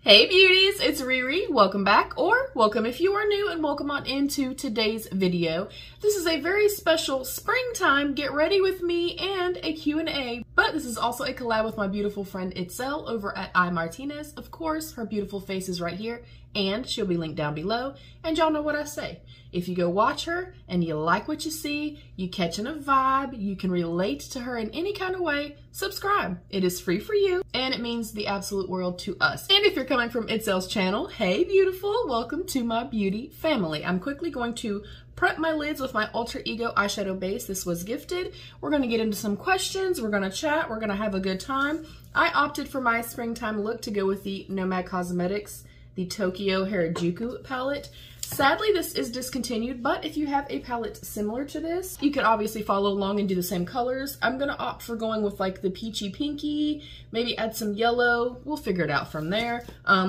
Hey beauties, it's Riri. Welcome back, or welcome if you are new, and welcome on into today's video. This is a very special springtime get ready with me and a Q&A, but this is also a collab with my beautiful friend Itzell over at iMartinez. Of course, her beautiful face is right here, and she'll be linked down below. And y'all know what I say. If you go watch her and you like what you see, you catching a vibe, you can relate to her in any kind of way, subscribe. It is free for you, and it means the absolute world to us. And if you're coming from Itzell's channel, hey beautiful, welcome to my beauty family. I'm quickly going to prep my lids with my Alter Ego eyeshadow base. This was gifted. We're gonna get into some questions, we're gonna chat, we're gonna have a good time. I opted for my springtime look to go with the Nomad Cosmetics, the Tokyo Harajuku palette. Sadly, this is discontinued, but if you have a palette similar to this, you can obviously follow along and do the same colors. I'm gonna opt for going with like the peachy pinky, maybe add some yellow. We'll figure it out from there.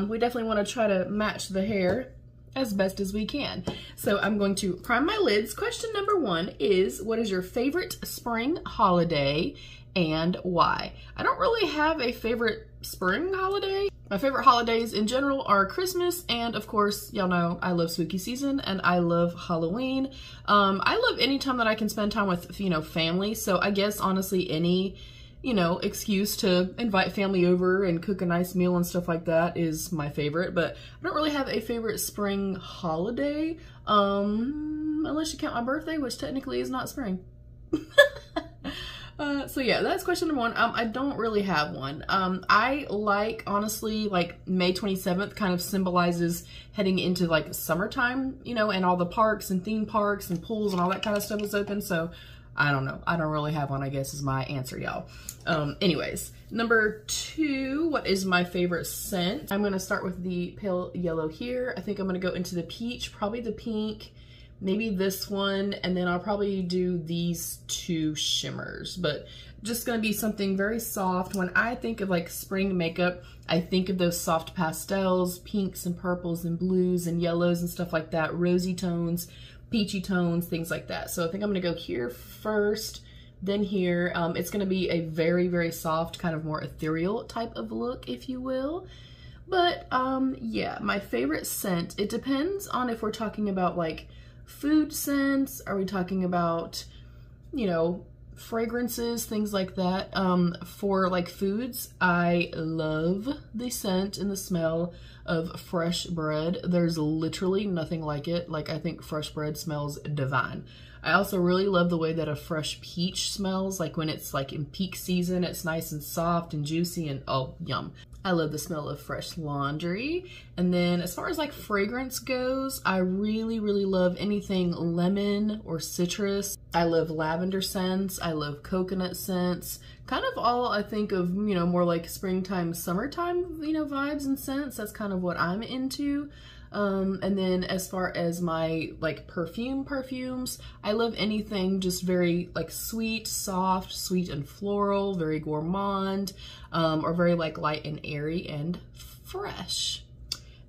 We definitely wanna try to match the hair as best as we can. So I'm going to prime my lids. Question number one is, what is your favorite spring holiday and why? I don't really have a favorite spring holiday. My favorite holidays in general are Christmas, and of course, y'all know I love spooky season and I love Halloween. I love any time that I can spend time with, family. So I guess honestly any, excuse to invite family over and cook a nice meal and stuff like that is my favorite. But I don't really have a favorite spring holiday, unless you count my birthday, which technically is not spring. So yeah, that's question number one. I don't really have one. I like, honestly, like May 27th kind of symbolizes heading into like summertime, and all the parks and theme parks and pools and all that kind of stuff is open. So I don't know. I don't really have one, I guess is my answer, y'all. Anyways, number two, what is my favorite scent? I'm gonna start with the pale yellow here. I think I'm gonna go into the peach, probably the pink, maybe this one, and then I'll probably do these two shimmers, but just gonna be something very soft. When I think of like spring makeup, I think of those soft pastels, pinks and purples and blues and yellows and stuff like that, rosy tones, peachy tones, things like that. So I think I'm gonna go here first, then here. It's gonna be a very, very soft, kind of more ethereal type of look, if you will. But yeah, my favorite scent, it depends on if we're talking about like food scents, are we talking about, fragrances, things like that. For like foods, I love the scent and the smell of fresh bread. There's literally nothing like it. Like, I think fresh bread smells divine. I also really love the way that a fresh peach smells, like when it's like in peak season, it's nice and soft and juicy and oh, yum. I love the smell of fresh laundry. And then as far as like fragrance goes, I really, really love anything lemon or citrus. I love lavender scents. I love coconut scents. Kind of all I think of, more like springtime, summertime, vibes and scents. That's kind of what I'm into. And then as far as my like perfumes, I love anything just very like sweet, soft, sweet and floral, very gourmand, or very like light and airy and fresh.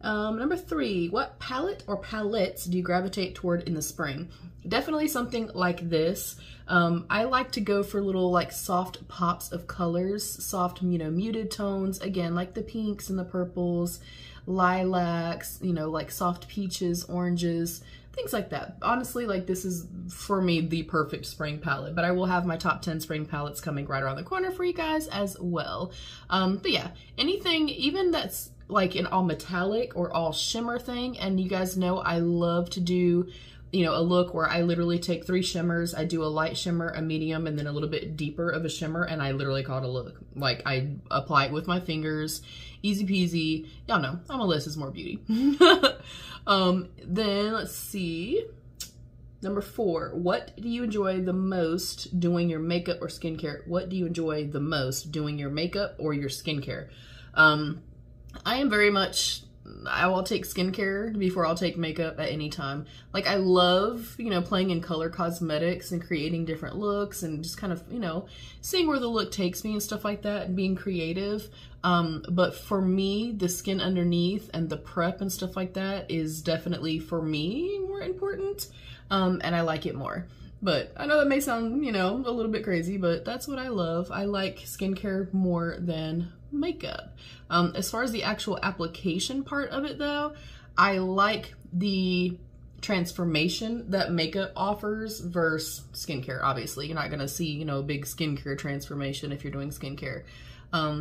Number three, what palette or palettes do you gravitate toward in the spring? Definitely something like this. I like to go for little like soft pops of colors, soft, muted tones, again, like the pinks and the purples, lilacs, like soft peaches, oranges, things like that. Honestly, like this is for me the perfect spring palette, but I will have my top 10 spring palettes coming right around the corner for you guys as well. But yeah, anything even that's like an all metallic or all shimmer thing, and you guys know I love to do a look where I literally take 3 shimmers, I do a light shimmer, a medium, and then a little bit deeper of a shimmer, and I literally call it a look. Like, I apply it with my fingers, easy peasy. Y'all know, I'm a less is more beauty. Then, let's see. Number 4, what do you enjoy the most doing your makeup or skincare? What do you enjoy the most doing your makeup or your skincare? I am very much, I will take skincare before I'll take makeup at any time. Like, I love, playing in color cosmetics and creating different looks and just kind of, seeing where the look takes me and stuff like that and being creative. But for me, the skin underneath and the prep and stuff like that is definitely, for me, more important. And I like it more. But I know that may sound, you know, a little bit crazy, but that's what I love. I like skincare more than makeup. As far as the actual application part of it though, I like the transformation that makeup offers versus skincare. Obviously, you're not gonna see, you know, a big skincare transformation if you're doing skincare.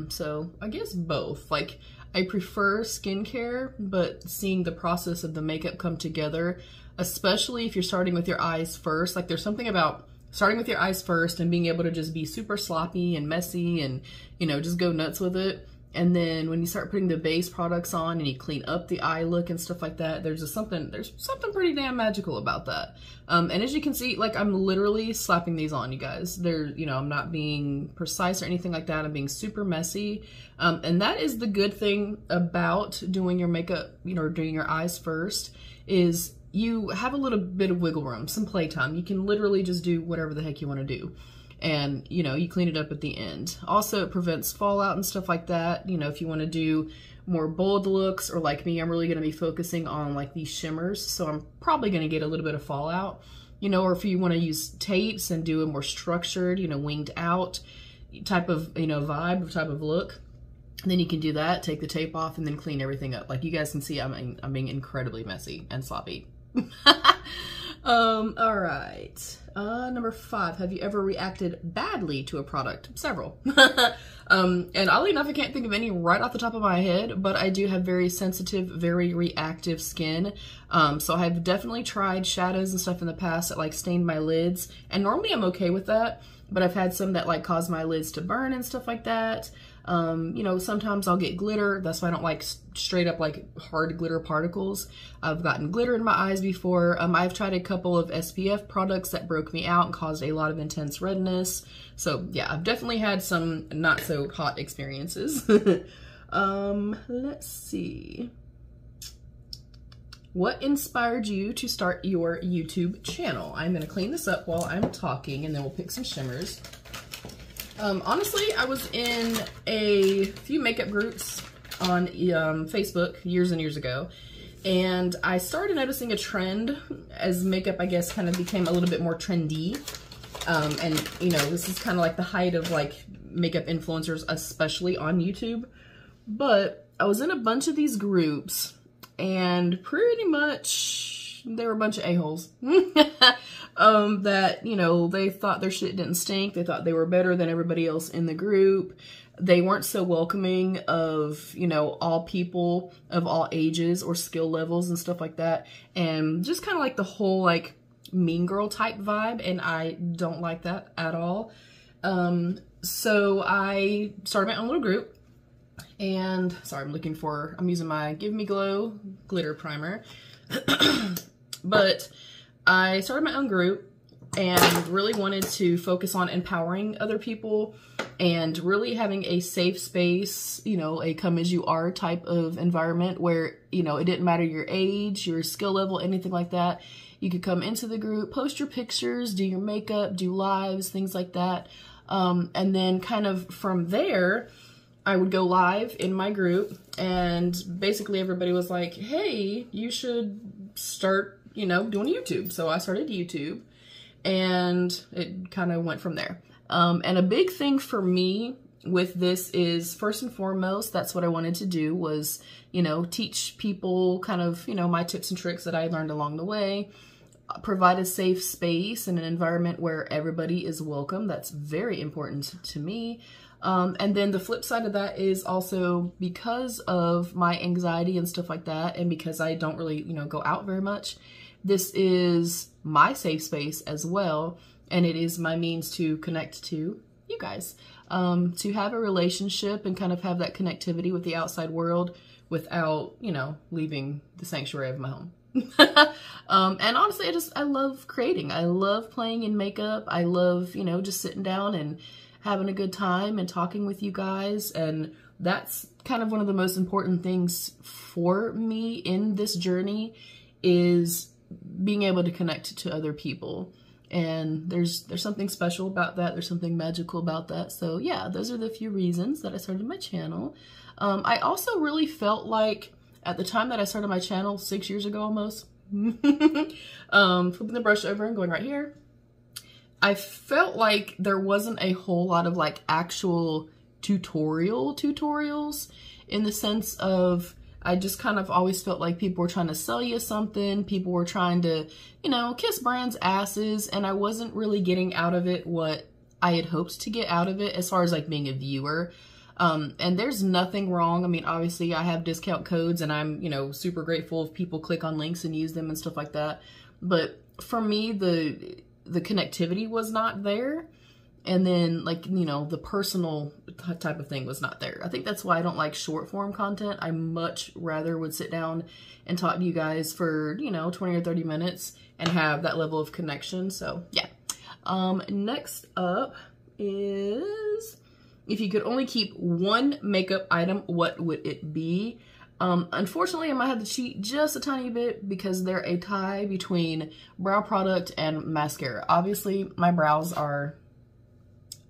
So I guess both. Like, I prefer skincare, but seeing the process of the makeup come together, especially if you're starting with your eyes first. Like, there's something about starting with your eyes first and being able to just be super sloppy and messy and, you know, just go nuts with it. And then when you start putting the base products on and you clean up the eye look and stuff like that, there's something pretty damn magical about that. And as you can see, like, I'm literally slapping these on, you guys. They're, you know, I'm not being precise or anything like that. I'm being super messy. And that is the good thing about doing your makeup, you know, doing your eyes first, is you have a little bit of wiggle room, some playtime. You can literally just do whatever the heck you want to do. And, you know, you clean it up at the end. Also, it prevents fallout and stuff like that. You know, if you want to do more bold looks, or like me, I'm really going to be focusing on like these shimmers. So I'm probably going to get a little bit of fallout, you know, or if you want to use tapes and do a more structured, you know, winged out type of, you know, vibe or type of look, then you can do that, take the tape off and then clean everything up. Like you guys can see, I'm being incredibly messy and sloppy. All right. Number 5, have you ever reacted badly to a product? Several. And oddly enough, I can't think of any right off the top of my head, but I do have very sensitive, very reactive skin. So I've definitely tried shadows and stuff in the past that like stained my lids, and normally I'm okay with that, but I've had some that like cause my lids to burn and stuff like that. You know, sometimes I'll get glitter. That's why I don't like straight up like hard glitter particles. I've gotten glitter in my eyes before. I've tried a couple of SPF products that broke me out and caused a lot of intense redness. So yeah, I've definitely had some not so hot experiences. Let's see. What inspired you to start your YouTube channel? I'm gonna clean this up while I'm talking and then we'll pick some shimmers. Honestly, I was in a few makeup groups on Facebook years and years ago, and I started noticing a trend as makeup, I guess, kind of became a little bit more trendy. And, you know, this is kind of like the height of like makeup influencers, especially on YouTube. But I was in a bunch of these groups, and pretty much they were a bunch of a-holes. That, you know, they thought their shit didn't stink. They thought they were better than everybody else in the group. They weren't so welcoming of, you know, all people of all ages or skill levels and stuff like that. And just kind of like the whole like mean girl type vibe. And I don't like that at all. So I started my own little group. And sorry, I'm using my Give Me Glow glitter primer. But I started my own group and really wanted to focus on empowering other people and really having a safe space, you know, a come as you are type of environment where, you know, it didn't matter your age, your skill level, anything like that. You could come into the group, post your pictures, do your makeup, do lives, things like that. And then kind of from there, I would go live in my group, and basically everybody was like, hey, you should start, you know, doing YouTube. So I started YouTube, and it kind of went from there. And a big thing for me with this is, first and foremost, that's what I wanted to do was, you know, teach people kind of, you know, my tips and tricks that I learned along the way, provide a safe space and an environment where everybody is welcome. That's very important to me. And then the flip side of that is also because of my anxiety and stuff like that, and because I don't really, you know, go out very much, this is my safe space as well. And it is my means to connect to you guys, to have a relationship and kind of have that connectivity with the outside world without, you know, leaving the sanctuary of my home. And honestly, I love creating. I love playing in makeup. I love, you know, just sitting down and having a good time and talking with you guys. And that's kind of one of the most important things for me in this journey, is being able to connect to other people. And there's something special about that. There's something magical about that. So yeah, those are the few reasons that I started my channel. I also really felt like at the time that I started my channel 6 years ago almost, flipping the brush over and going right here, I felt like there wasn't a whole lot of like actual tutorials in the sense of, I just kind of always felt like people were trying to sell you something. People were trying to, you know, kiss brands' asses, and I wasn't really getting out of it what I had hoped to get out of it as far as like being a viewer. And there's nothing wrong. I mean, obviously I have discount codes and I'm, you know, super grateful if people click on links and use them and stuff like that. But for me, the connectivity was not there. And then, like, you know, the personal type of thing was not there. I think that's why I don't like short form content. I much rather would sit down and talk to you guys for, you know, 20 or 30 minutes and have that level of connection. So yeah. Next up is, if you could only keep one makeup item, what would it be? Unfortunately, I might have to cheat just a tiny bit because they're a tie between brow product and mascara. Obviously, my brows are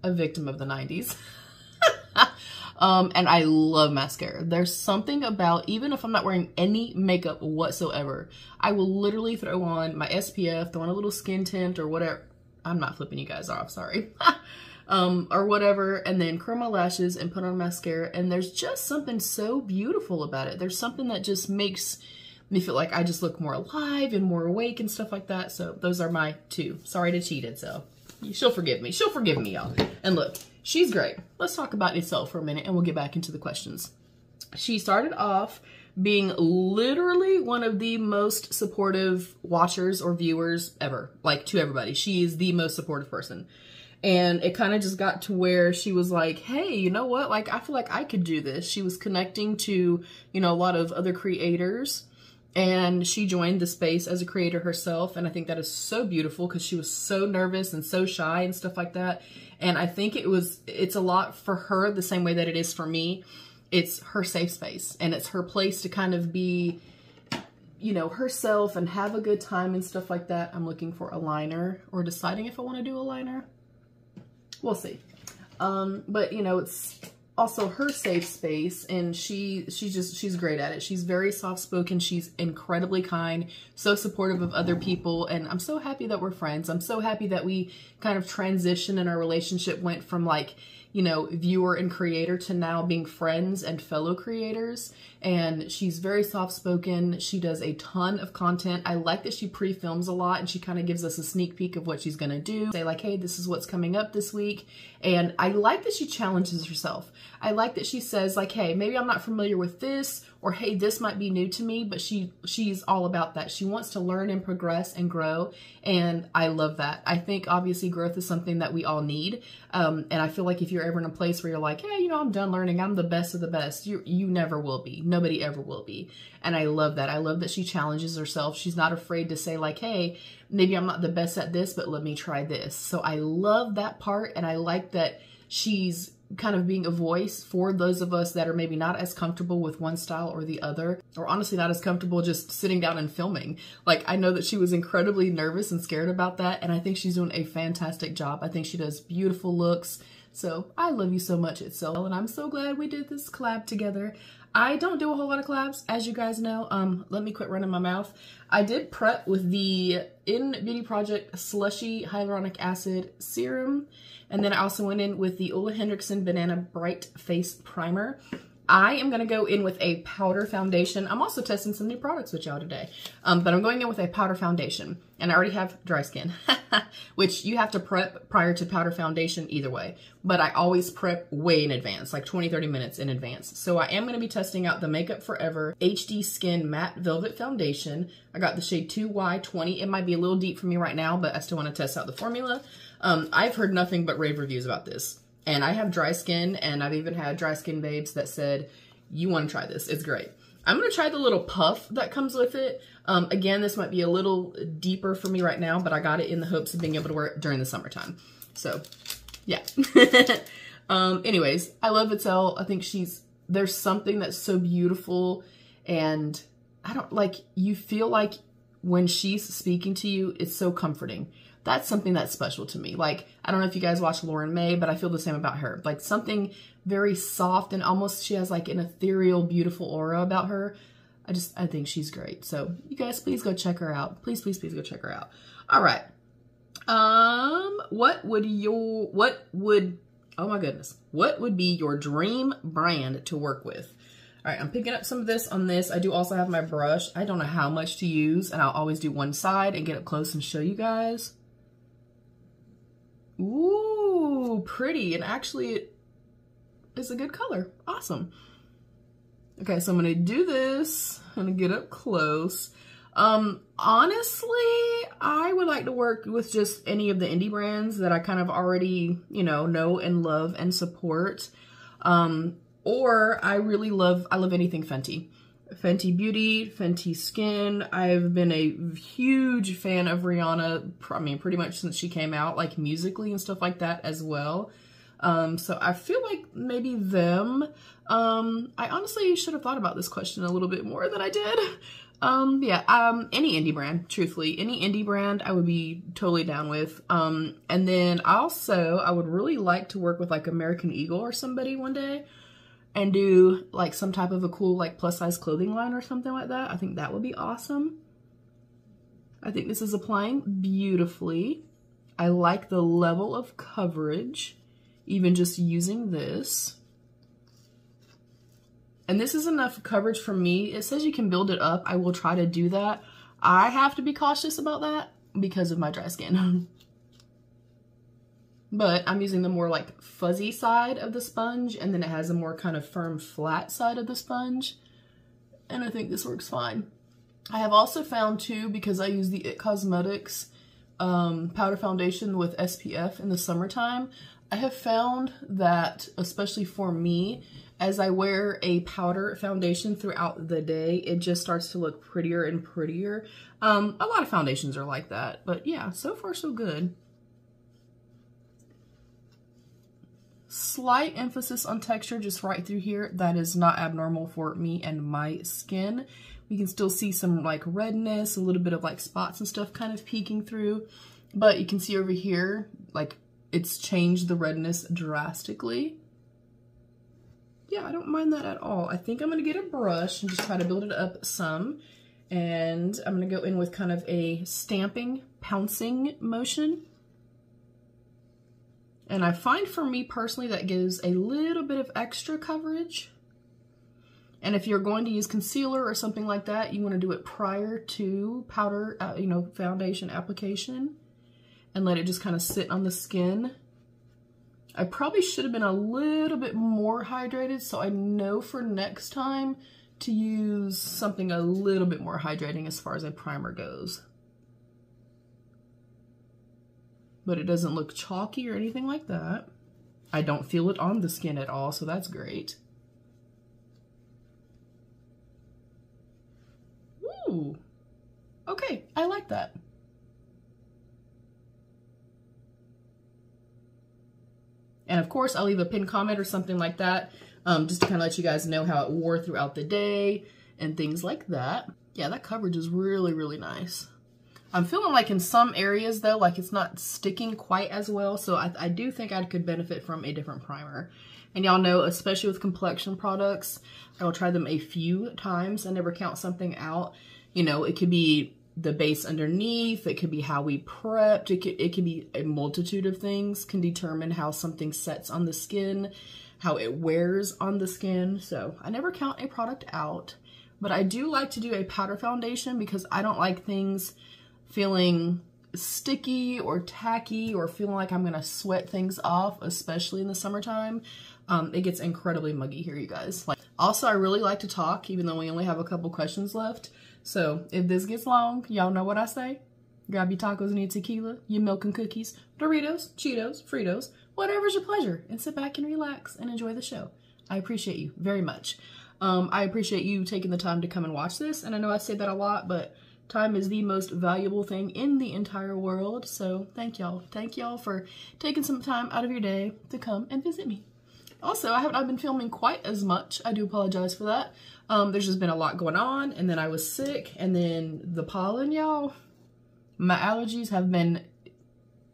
a victim of the 90s. And I love mascara. There's something about, even if I'm not wearing any makeup whatsoever, I will literally throw on my SPF, throw on a little skin tint or whatever. I'm not flipping you guys off, sorry. Or whatever, and then curl my lashes and put on mascara, and there's just something so beautiful about it. There's something that just makes me feel like I just look more alive and more awake and stuff like that. So those are my two. Sorry to cheat it, so she'll forgive me. She'll forgive me, y'all. And look, she's great. Let's talk about Itzell for a minute and we'll get back into the questions. She started off being literally one of the most supportive watchers or viewers ever, like to everybody. She is the most supportive person. And it kind of just got to where she was like, hey, you know what? Like, I feel like I could do this. She was connecting to, you know, a lot of other creators, and she joined the space as a creator herself. And I think that is so beautiful because she was so nervous and so shy and stuff like that. And I think it's a lot for her the same way that it is for me. It's her safe space, and it's her place to kind of be, you know, herself and have a good time and stuff like that. I'm looking for a liner, or deciding if I want to do a liner. We'll see. But you know, it's also her safe space, and she's great at it. She's very soft-spoken. She's incredibly kind, so supportive of other people, and I'm so happy that we're friends. I'm so happy that we kind of transitioned and our relationship went from, like, you know, viewer and creator to now being friends and fellow creators. And she's very soft-spoken. She does a ton of content. I like that she pre-films a lot, and she kind of gives us a sneak peek of what she's gonna do. Say like, hey, this is what's coming up this week. And I like that she challenges herself. I like that she says like, hey, maybe I'm not familiar with this, or hey, this might be new to me, but she's all about that. She wants to learn and progress and grow, and I love that. I think obviously growth is something that we all need, and I feel like if you're ever in a place where you're like, hey, you know, I'm done learning, I'm the best of the best, you never will be. Nobody ever will be. And I love that. I love that she challenges herself. She's not afraid to say like, hey, maybe I'm not the best at this, but let me try this. So I love that part, and I like that she's kind of being a voice for those of us that are maybe not as comfortable with one style or the other, or honestly not as comfortable just sitting down and filming. Like, I know that she was incredibly nervous and scared about that, and I think she's doing a fantastic job. I think she does beautiful looks. So I love you so much, Itzell, and I'm so glad we did this collab together. I don't do a whole lot of collabs, as you guys know. Let me quit running my mouth. I did prep with the In Beauty Project Slushy Hyaluronic Acid Serum, and then I also went in with the Ole Henriksen Banana Bright Face Primer. I am going to go in with a powder foundation. I'm also testing some new products with y'all today, but I'm going in with a powder foundation, and I already have dry skin, which you have to prep prior to powder foundation either way, but I always prep way in advance, like 20-30 minutes in advance. So I am going to be testing out the Makeup Forever HD Skin Matte Velvet Foundation. I got the shade 2Y20. It might be a little deep for me right now, but I still want to test out the formula. I've heard nothing but rave reviews about this. And I have dry skin, and I've even had dry skin babes that said, you want to try this, it's great. I'm going to try the little puff that comes with it. Again, this might be a little deeper for me right now, but I got it in the hopes of being able to wear it during the summertime. So, yeah. Anyways, I love Itzell. I think there's something that's so beautiful, and you feel like when she's speaking to you, it's so comforting. That's something that's special to me. Like, I don't know if you guys watch Lauren May, but I feel the same about her. Like, something very soft, and almost she has like an ethereal, beautiful aura about her. I think she's great. So you guys, please go check her out. Please, please, please go check her out. All right. What would be your dream brand to work with? All right, I'm picking up some of this on this. I do also have my brush. I don't know how much to use, and I'll always do one side and get up close and show you guys. Ooh, pretty. And actually, it is a good color. Awesome. Okay, so I'm gonna do this. I'm gonna get up close. Honestly, I would like to work with just any of the indie brands that I kind of already, you know and love and support. Or I love anything Fenty. Fenty Beauty, Fenty Skin. I've been a huge fan of Rihanna, I mean, pretty much since she came out, like musically and stuff like that as well. So I feel like maybe them. I honestly should have thought about this question a little bit more than I did. Any indie brand, truthfully. Any indie brand I would be totally down with. And then also, I would really like to work with like American Eagle or somebody one day and do like some type of a cool like plus size clothing line or something like that. I think that would be awesome. I think this is applying beautifully. I like the level of coverage, even just using this. And this is enough coverage for me. It says you can build it up. I will try to do that. I have to be cautious about that because of my dry skin. But I'm using the more like fuzzy side of the sponge, and then it has a more kind of firm flat side of the sponge. And I think this works fine. I have also found too, because I use the It Cosmetics powder foundation with SPF in the summertime, I have found that, especially for me, as I wear a powder foundation throughout the day, it just starts to look prettier and prettier. A lot of foundations are like that, but yeah, so far so good. Slight emphasis on texture just right through here. That is not abnormal for me and my skin. We can still see some like redness, a little bit of like spots and stuff kind of peeking through, but you can see over here, like it's changed the redness drastically. Yeah, I don't mind that at all. I think I'm gonna get a brush and just try to build it up some. And I'm gonna go in with kind of a stamping, pouncing motion. And I find for me personally that gives a little bit of extra coverage. And if you're going to use concealer or something like that, you wanna do it prior to powder, foundation application and let it just kind of sit on the skin. I probably should have been a little bit more hydrated, so I know for next time to use something a little bit more hydrating as far as a primer goes. But it doesn't look chalky or anything like that. I don't feel it on the skin at all, so that's great. Ooh, okay, I like that. And of course, I'll leave a pinned comment or something like that, just to kind of let you guys know how it wore throughout the day and things like that. Yeah, that coverage is really, really nice. I'm feeling like in some areas though, like it's not sticking quite as well. So I do think I could benefit from a different primer. And y'all know, especially with complexion products, I will try them a few times. I never count something out. You know, it could be the base underneath, it could be how we prepped, it could be a multitude of things can determine how something sets on the skin, how it wears on the skin. So I never count a product out, but I do like to do a powder foundation because I don't like things feeling sticky or tacky or feeling like I'm gonna sweat things off, especially in the summertime. It gets incredibly muggy here, you guys. Also, I really like to talk, even though we only have a couple questions left. So if this gets long, y'all know what I say. Grab your tacos and your tequila, your milk and cookies, Doritos, Cheetos, Fritos, whatever's your pleasure, and sit back and relax and enjoy the show. I appreciate you very much. I appreciate you taking the time to come and watch this. And I know I say that a lot, but time is the most valuable thing in the entire world. So thank y'all. Thank y'all for taking some time out of your day to come and visit me. Also, I haven't been filming quite as much. I do apologize for that. There's just been a lot going on, and then I was sick, and then the pollen, y'all. My allergies have been,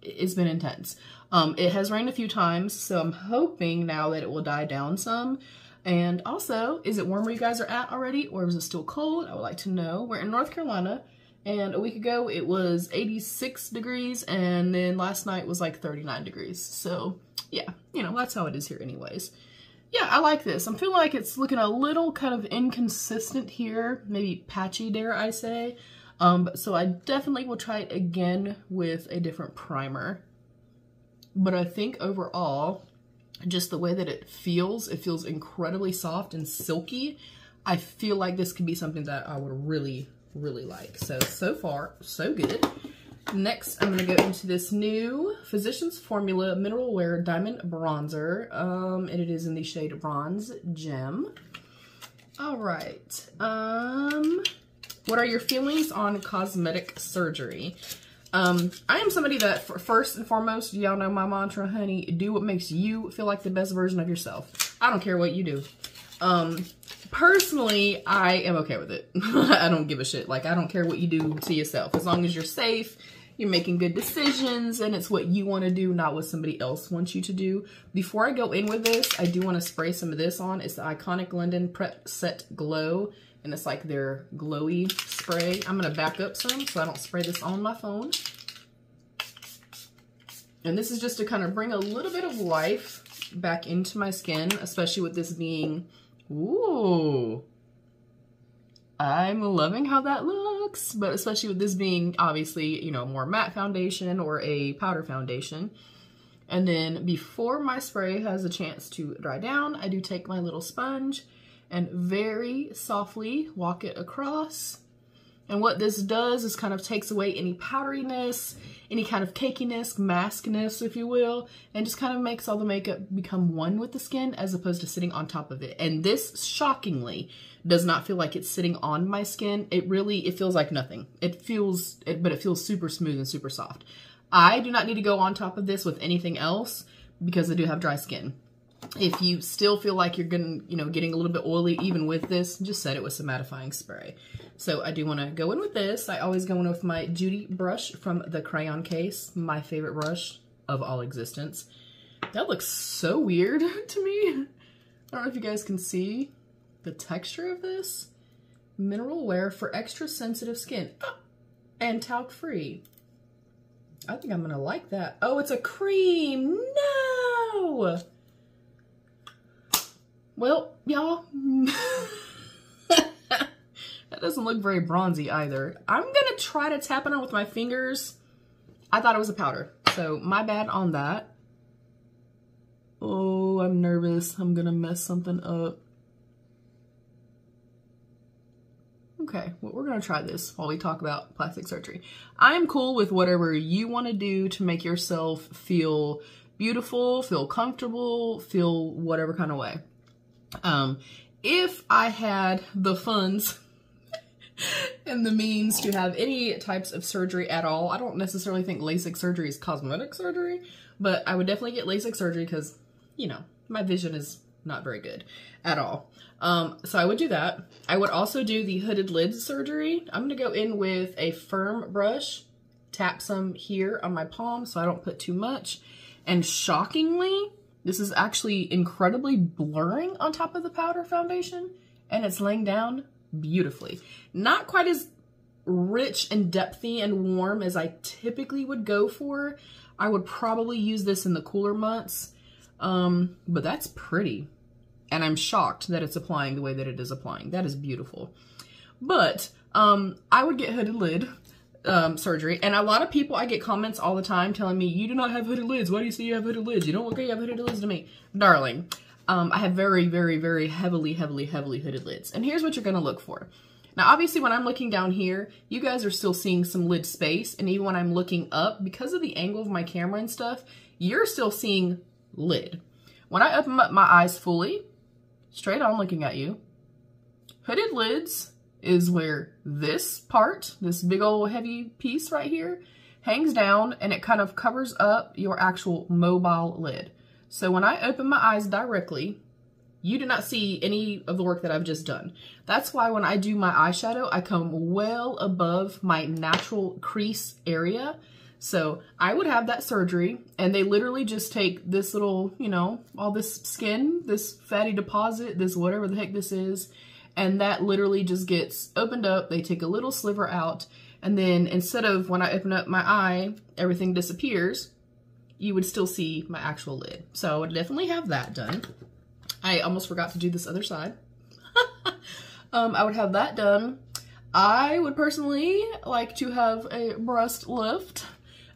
it's been intense. It has rained a few times, so I'm hoping now that it will die down some. And also, is it warm where you guys are at already, or is it still cold? I would like to know. We're in North Carolina, And a week ago it was 86 degrees, and then last night was like 39 degrees. So yeah, you know, that's how it is here anyways. Yeah, I like this. I'm feeling like it's looking a little kind of inconsistent here, maybe patchy, dare I say. So I definitely will try it again with a different primer. But I think overall, just the way that it feels incredibly soft and silky. I feel like this could be something that I would really, really like. So far, so good. Next, I'm going to go into this new Physicians Formula Mineral Wear Diamond Bronzer. And it is in the shade Bronze Gem. All right. What are your feelings on cosmetic surgery? I am somebody that, first and foremost, y'all know my mantra, honey, do what makes you feel like the best version of yourself. I don't care what you do. Personally, I am okay with it. I don't give a shit. Like, I don't care what you do to yourself. As long as you're safe, you're making good decisions, and it's what you want to do, not what somebody else wants you to do. Before I go in with this, I do want to spray some of this on. It's the Iconic London Prep Set Glow, and it's like their glowy spray. I'm going to back up some so I don't spray this on my phone. And this is just to kind of bring a little bit of life back into my skin, especially with this being, ooh, I'm loving how that looks, but especially with this being obviously, you know, more matte foundation or a powder foundation. And then before my spray has a chance to dry down, I do take my little sponge and very softly walk it across. And what this does is kind of takes away any powderiness, any kind of cakiness, maskness, if you will, and just kind of makes all the makeup become one with the skin as opposed to sitting on top of it. And this, shockingly, does not feel like it's sitting on my skin. It feels like nothing. But it feels super smooth and super soft. I do not need to go on top of this with anything else because I do have dry skin. If you still feel like you're getting a little bit oily even with this, just set it with some mattifying spray. So I do want to go in with this. I always go in with my Judy brush from the crayon case, my favorite brush of all existence. That looks so weird to me. I don't know if you guys can see the texture of this. Mineral Wear for extra sensitive skin and talc free. I think I'm gonna like that. Oh, it's a cream. No. Well, y'all, that doesn't look very bronzy either. I'm gonna try to tap it on with my fingers. I thought it was a powder, so my bad on that. Oh, I'm nervous. I'm gonna mess something up. Okay, well, we're gonna try this while we talk about plastic surgery. I am cool with whatever you want to do to make yourself feel beautiful, feel comfortable, feel whatever kind of way. If I had the funds and the means to have any types of surgery at all, I don't necessarily think LASIK surgery is cosmetic surgery, but I would definitely get LASIK surgery because, you know, my vision is not very good at all. So I would do that. I would also do the hooded lid surgery. I'm going to go in with a firm brush, tap some here on my palm so I don't put too much. And shockingly, this is actually incredibly blurring on top of the powder foundation, and it's laying down beautifully. Not quite as rich and depthy and warm as I typically would go for. I would probably use this in the cooler months, but that's pretty. And I'm shocked that it's applying the way that it is applying. That is beautiful. But I would get hooded lid surgery, and a lot of people, I get comments all the time telling me, you do not have hooded lids. Why do you say you have hooded lids? You don't look like you have hooded lids to me. Darling, I have very, very, very heavily hooded lids. And here's what you're going to look for. Now, obviously, when I'm looking down here, you guys are still seeing some lid space. And even when I'm looking up, because of the angle of my camera and stuff, you're still seeing lid. When I open up my eyes fully, straight on looking at you, hooded lids is where this part, this big old heavy piece right here, hangs down and it kind of covers up your actual mobile lid. So when I open my eyes directly, you do not see any of the work that I've just done. That's why when I do my eyeshadow, I come well above my natural crease area. So I would have that surgery, and they literally just take this little, you know, all this skin, this fatty deposit, this whatever the heck this is, and that literally just gets opened up. They take a little sliver out, And then instead of when I open up my eye, everything disappears, you would still see my actual lid. So I would definitely have that done. I almost forgot to do this other side. I would have that done. I would personally like to have a breast lift.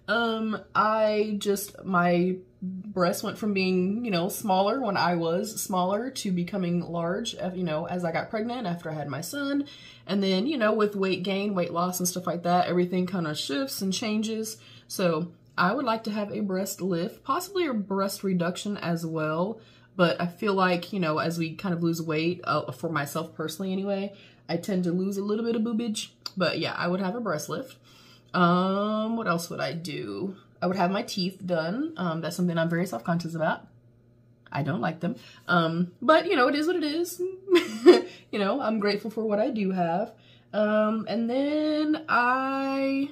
My breasts went from being, you know, smaller when I was smaller to becoming large, you know, as I got pregnant after I had my son. And then, you know, with weight gain, weight loss and stuff like that, everything kind of shifts and changes. So I would like to have a breast lift, possibly a breast reduction as well. But I feel like, you know, as we kind of lose weight, for myself personally anyway, I tend to lose a little bit of boobage. But yeah, I would have a breast lift. What else would I do? I would have my teeth done. That's something I'm very self-conscious about. I don't like them. But you know, it is what it is. You know, I'm grateful for what I do have. And then I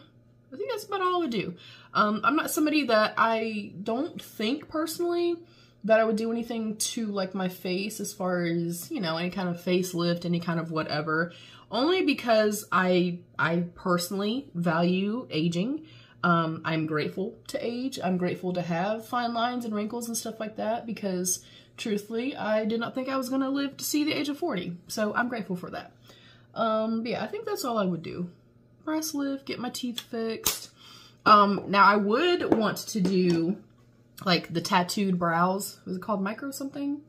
think that's about all I would do. I'm not somebody that I don't think personally that I would do anything to like my face as far as, you know, any kind of facelift, any kind of whatever, only because I personally value aging. I'm grateful to age. I'm grateful to have fine lines and wrinkles and stuff like that because truthfully, I did not think I was going to live to see the age of 40. So I'm grateful for that. But yeah, I think that's all I would do. Breast lift, get my teeth fixed. Now I would want to do like the tattooed brows. Was it called micro something?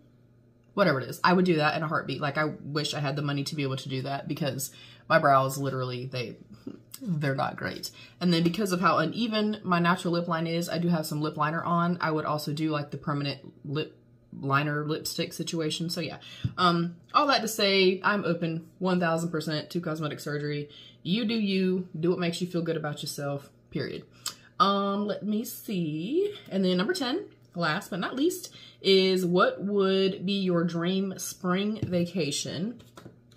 Whatever it is. I would do that in a heartbeat. Like I wish I had the money to be able to do that because my brows literally, they're not great. And then because of how uneven my natural lip line is, I do have some lip liner on. I would also do like the permanent lip liner lipstick situation. So yeah, all that to say, I'm open 1000% to cosmetic surgery. You do what makes you feel good about yourself, period. Let me see. And then number 10, last but not least, is what would be your dream spring vacation?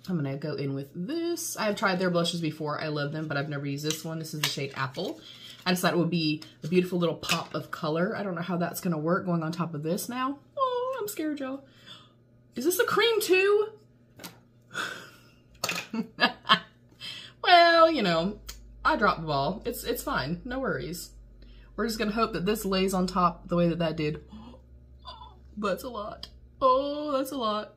I'm gonna go in with this. I have tried their blushes before. I love them, but I've never used this one. This is the shade Apple. I just thought it would be a beautiful little pop of color. I don't know how that's gonna work going on top of this now. Oh, I'm scared, y'all. Is this a cream too? Well, you know, I dropped the ball. It's fine. No worries. We're just gonna hope that this lays on top the way that that did. That's a lot. Oh, that's a lot.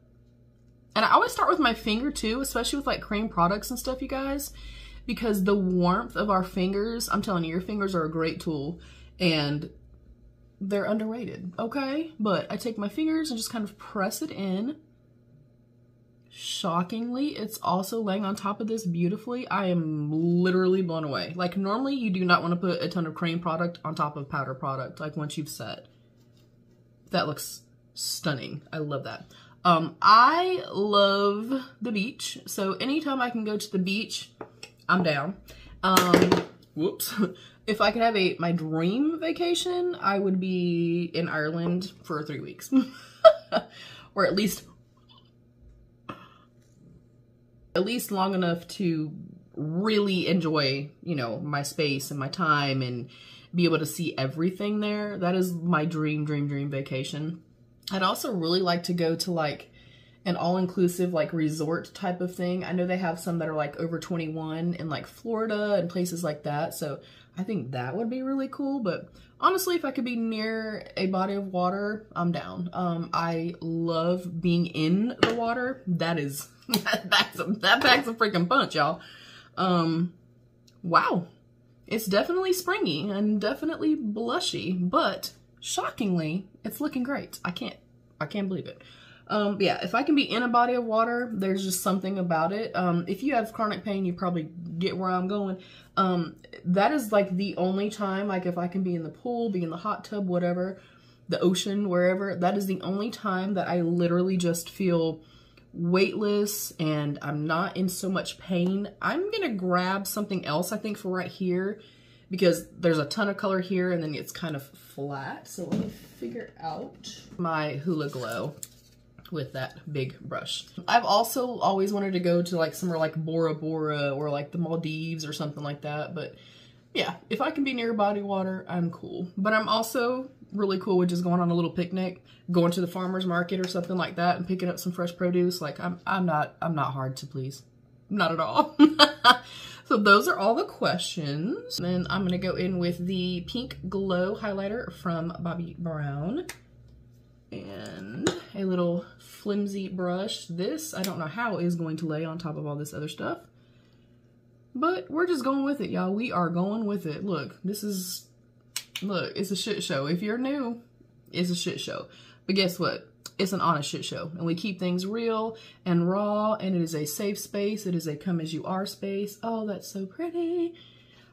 And I always start with my finger too, especially with like cream products and stuff, you guys, because the warmth of our fingers, I'm telling you, your fingers are a great tool and they're underrated, okay? But I take my fingers and just kind of press it in. Shockingly, it's also laying on top of this beautifully. I am literally blown away. Like normally you do not want to put a ton of cream product on top of powder product, like once you've set. That looks stunning. I love that. I love the beach. So anytime I can go to the beach, I'm down. Whoops. If I could have my dream vacation, I would be in Ireland for 3 weeks. Or at least long enough to really enjoy, you know, my space and my time and be able to see everything there. That is my dream vacation. I'd also really like to go to like an all-inclusive like resort type of thing. I know they have some that are like over 21 in like Florida and places like that. So I think that would be really cool. But honestly, if I could be near a body of water, I'm down. I love being in the water. That packs a freaking punch, y'all. Wow. It's definitely springy and definitely blushy, but shockingly, it's looking great. I can't believe it. Yeah, if I can be in a body of water, there's just something about it. If you have chronic pain, you probably get where I'm going. That is like the only time, like if I can be in the pool, be in the hot tub, whatever, the ocean, wherever, that is the only time that I literally just feel weightless and I'm not in so much pain. I'm gonna grab something else, I think, for right here, because there's a ton of color here and then it's kind of flat. So let me figure out my Hula Glow with that big brush. I've also always wanted to go to like somewhere like Bora Bora or like the Maldives or something like that. But yeah, if I can be near body water, I'm cool. But I'm also really cool with just going on a little picnic, going to the farmer's market or something like that and picking up some fresh produce. Like I'm not hard to please. Not at all. So those are all the questions. Then I'm gonna go in with the Pink Glow highlighter from Bobbi Brown. And a little flimsy brush. This, I don't know how is going to lay on top of all this other stuff. But we're just going with it, y'all. We are going with it. Look, this is, look, it's a shit show. If you're new, it's a shit show. But guess what? It's an honest shit show. And we keep things real and raw, and it is a safe space. It is a come as you are space. Oh, that's so pretty.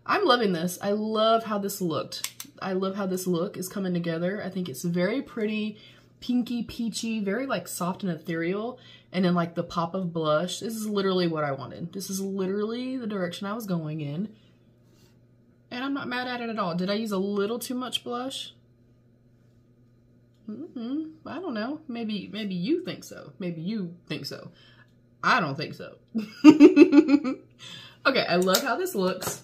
I'm loving this. I love how this looked. I love how this look is coming together. I think it's very pretty, pinky, peachy, very like soft and ethereal. And then like the pop of blush. This is literally what I wanted. This is literally the direction I was going in. And I'm not mad at it at all. Did I use a little too much blush? I don't know. Maybe you think so. Maybe you think so. I don't think so. Okay, I love how this looks.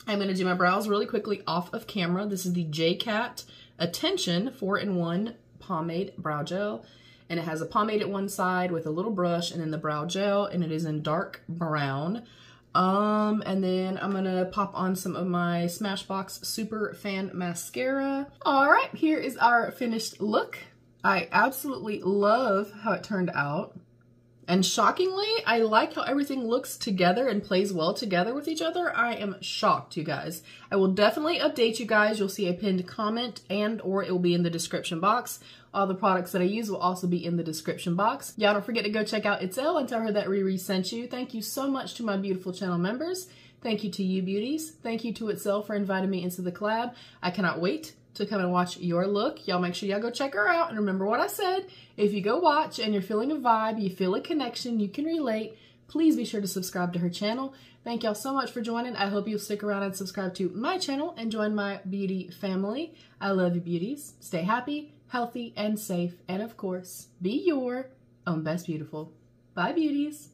I'm going to do my brows really quickly off of camera. This is the Jcat Attention 4-in-1 Pomade Brow Gel. And it has a pomade at one side with a little brush and then the brow gel. And it is in dark brown. And then I'm going to pop on some of my Smashbox Super Fan Mascara. All right, here is our finished look. I absolutely love how it turned out. And shockingly, I like how everything looks together and plays well together with each other. I am shocked, you guys. I will definitely update you guys. You'll see a pinned comment and or it will be in the description box. All the products that I use will also be in the description box. Y'all don't forget to go check out Itzell and tell her that Riri sent you. Thank you so much to my beautiful channel members. Thank you to you beauties. Thank you to Itzell for inviting me into the collab. I cannot wait to come and watch your look. Y'all make sure y'all go check her out. And remember what I said, if you go watch and you're feeling a vibe, you feel a connection, you can relate, please be sure to subscribe to her channel. Thank y'all so much for joining. I hope you'll stick around and subscribe to my channel and join my beauty family. I love you beauties. Stay happy, healthy, and safe. And of course, be your own best beautiful. Bye beauties.